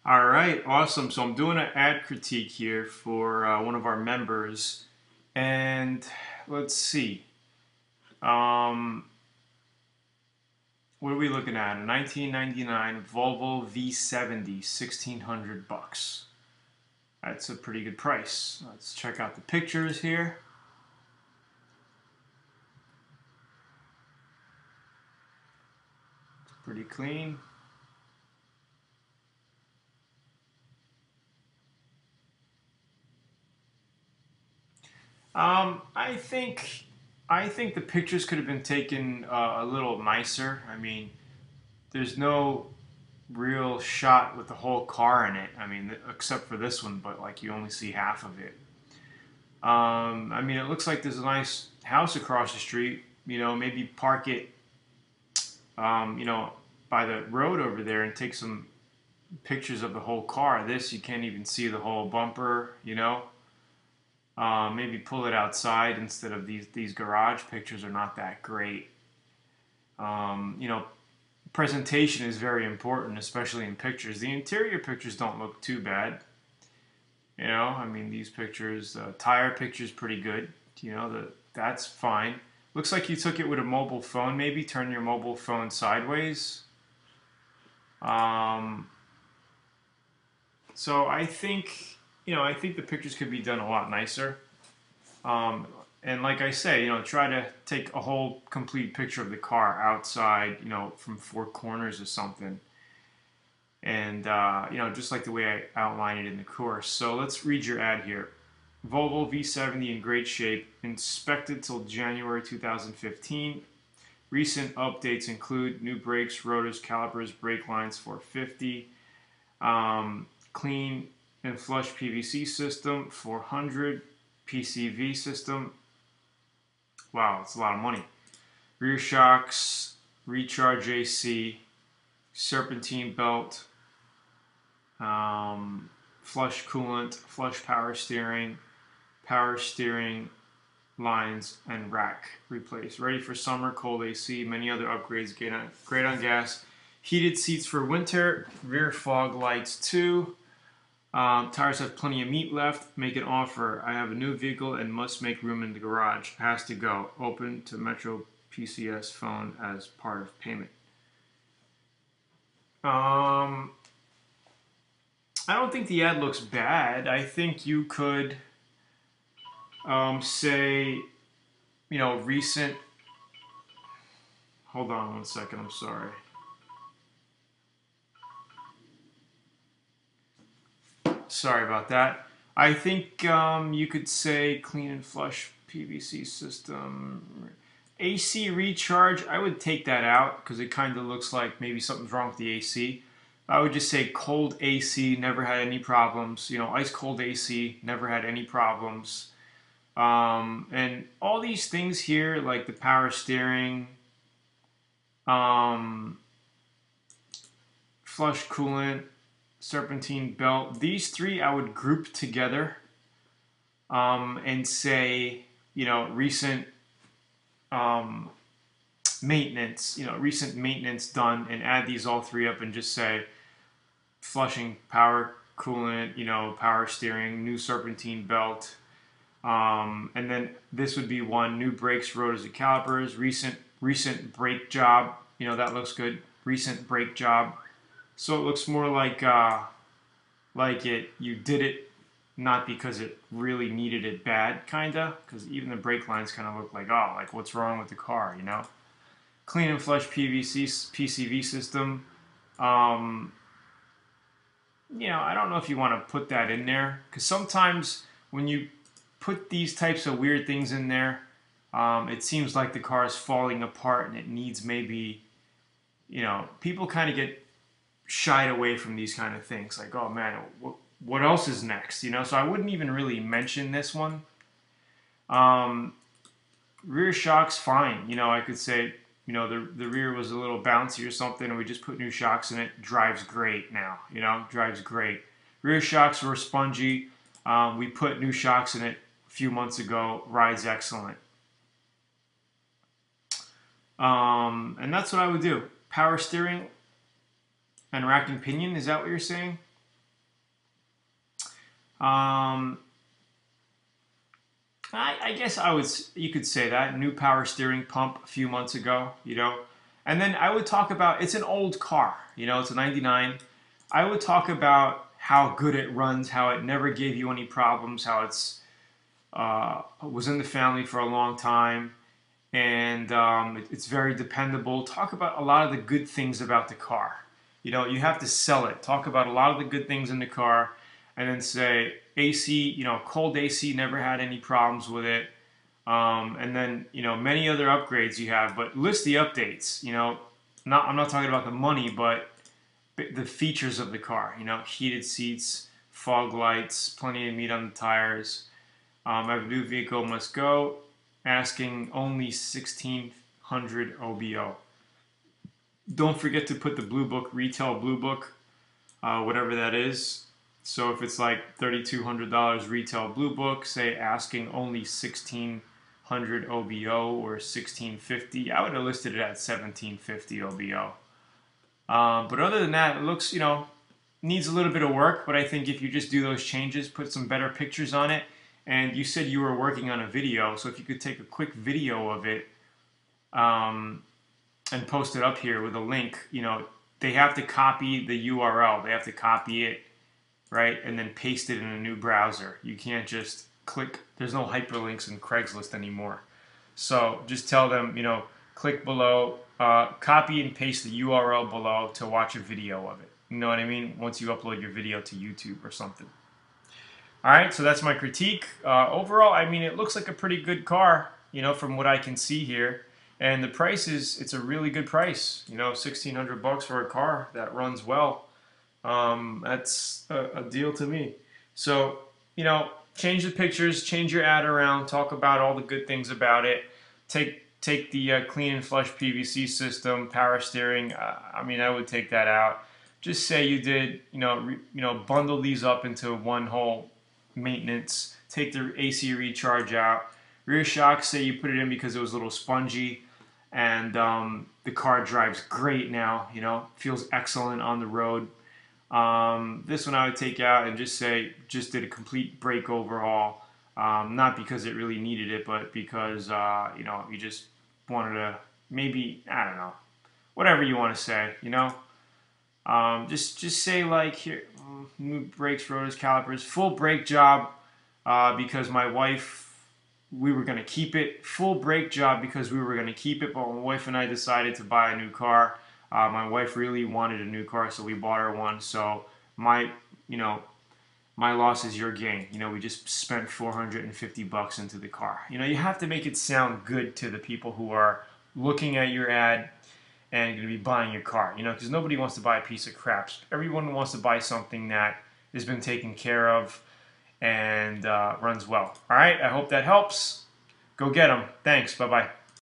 All right, awesome. So I'm doing an ad critique here for one of our members, and let's see. Um, what are we looking at? A 1999 Volvo V70, 1600 bucks. That's a pretty good price. Let's check out the pictures here. It's pretty clean. I think the pictures could have been taken a little nicer. I mean, there's no real shot with the whole car in it. I mean, except for this one, but like you only see half of it. I mean, it looks like there's a nice house across the street. Maybe park it, um, you know, by the road over there and take some pictures of the whole car. This you can't even see the whole bumper. Maybe pull it outside instead of these garage pictures are not that great. Um, you know, Presentation is very important, especially in pictures. The interior pictures don't look too bad. I mean, these pictures, tire picture's pretty good. That's fine. Looks like you took it with a mobile phone. Maybe turn your mobile phone sideways. Um, so I think the pictures could be done a lot nicer. Um, and like I say, try to take a whole complete picture of the car outside, from four corners or something. And, just like the way I outline it in the course. So let's read your ad here. Volvo V70 in great shape, inspected till January 2015. Recent updates include new brakes, rotors, calipers, brake lines 450, clean and flush PVC system 400, PCV system. Wow, that's a lot of money. Rear shocks, recharge AC, serpentine belt, flush coolant, flush power steering lines, and rack replaced. Ready for summer, cold AC, many other upgrades, great on gas. Heated seats for winter, rear fog lights too. Tires have plenty of meat left. Make an offer. I have a new vehicle and must make room in the garage. Has to go. Open to Metro PCS phone as part of payment. Um, I don't think the ad looks bad. I think you could say, recent. Hold on one second. I'm sorry. Sorry about that. I think you could say clean and flush PVC system. AC recharge, I would take that out because it kind of looks like maybe something's wrong with the AC. I would just say cold AC, never had any problems. Ice cold AC, never had any problems. And all these things here, like the power steering, um, flush coolant, serpentine belt, these three I would group together and say, recent um, recent maintenance done, and add these all three up and just say flushing, power coolant, power steering, new serpentine belt. And then this would be one: new brakes, rotors, and calipers. Recent brake job. That looks good. Recent brake job. So it looks more like you did it not because it really needed it bad, kinda. Because even the brake lines kind of look like, oh, like what's wrong with the car. Clean and flush PVC PCV system. Um, I don't know if you want to put that in there because sometimes when you put these types of weird things in there, it seems like the car is falling apart and it needs maybe, people kind of get shied away from these kind of things. Like, oh man, what else is next? So I wouldn't even really mention this one. Um, Rear shocks, fine. I could say, the rear was a little bouncy or something, and we just put new shocks in it. Drives great now. Drives great. Rear shocks were spongy. We put new shocks in it a few months ago. Rides excellent. And that's what I would do. Power steering and rack and pinion. Is that what you're saying? Um, I guess you could say that new power steering pump a few months ago, and then I would talk about it's an old car, it's a '99. I would talk about how good it runs, how it never gave you any problems, how was in the family for a long time, and it's very dependable. Talk about a lot of the good things about the car. You have to sell it. Talk about a lot of the good things in the car, and then say AC, cold AC, never had any problems with it. And then, many other upgrades you have, but list the updates. I'm not talking about the money, but the features of the car. Heated seats, fog lights, plenty of meat on the tires. Every new vehicle must go. Asking only 1,600 OBO. Don't forget to put the Blue Book, retail Blue Book, whatever that is. So if it's like $3,200 retail Blue Book, say asking only 1,600 OBO or 1,650, I would have listed it at 1,750 OBO. But other than that, it looks, needs a little bit of work, but I think if you just do those changes, put some better pictures on it, and you said you were working on a video, so if you could take a quick video of it and post it up here with a link, they have to copy the URL. They have to copy it, right, and then paste it in a new browser. You can't just click. There's no hyperlinks in Craigslist anymore. So just tell them, click below, copy and paste the URL below to watch a video of it. You know what I mean? Once you upload your video to YouTube or something. All right, so that's my critique. Overall, I mean, it looks like a pretty good car, from what I can see here. And the price it's a really good price. $1,600 for a car that runs well. That's a deal to me. So, change the pictures, change your ad around, talk about all the good things about it. Take the clean and flush PVC system, power steering. I would take that out. Just say you did, bundle these up into one whole maintenance. Take the AC recharge out. Rear shocks, say you put it in because it was a little spongy, and the car drives great now. Feels excellent on the road. This one I would take out and just say just did a complete brake overhaul. Not because it really needed it, but because you just wanted to, maybe, I don't know, whatever you want to say. Just say like here, new brakes, rotors, calipers, full brake job because my wife, we were going to keep it. Full brake job because we were going to keep it, but my wife and I decided to buy a new car. My wife really wanted a new car, so we bought her one. So my loss is your gain. We just spent $450 into the car. You have to make it sound good to the people who are looking at your ad and going to be buying your car, because nobody wants to buy a piece of crap. Everyone wants to buy something that has been taken care of and runs well. All right, I hope that helps. Go get them. Thanks. Bye-bye.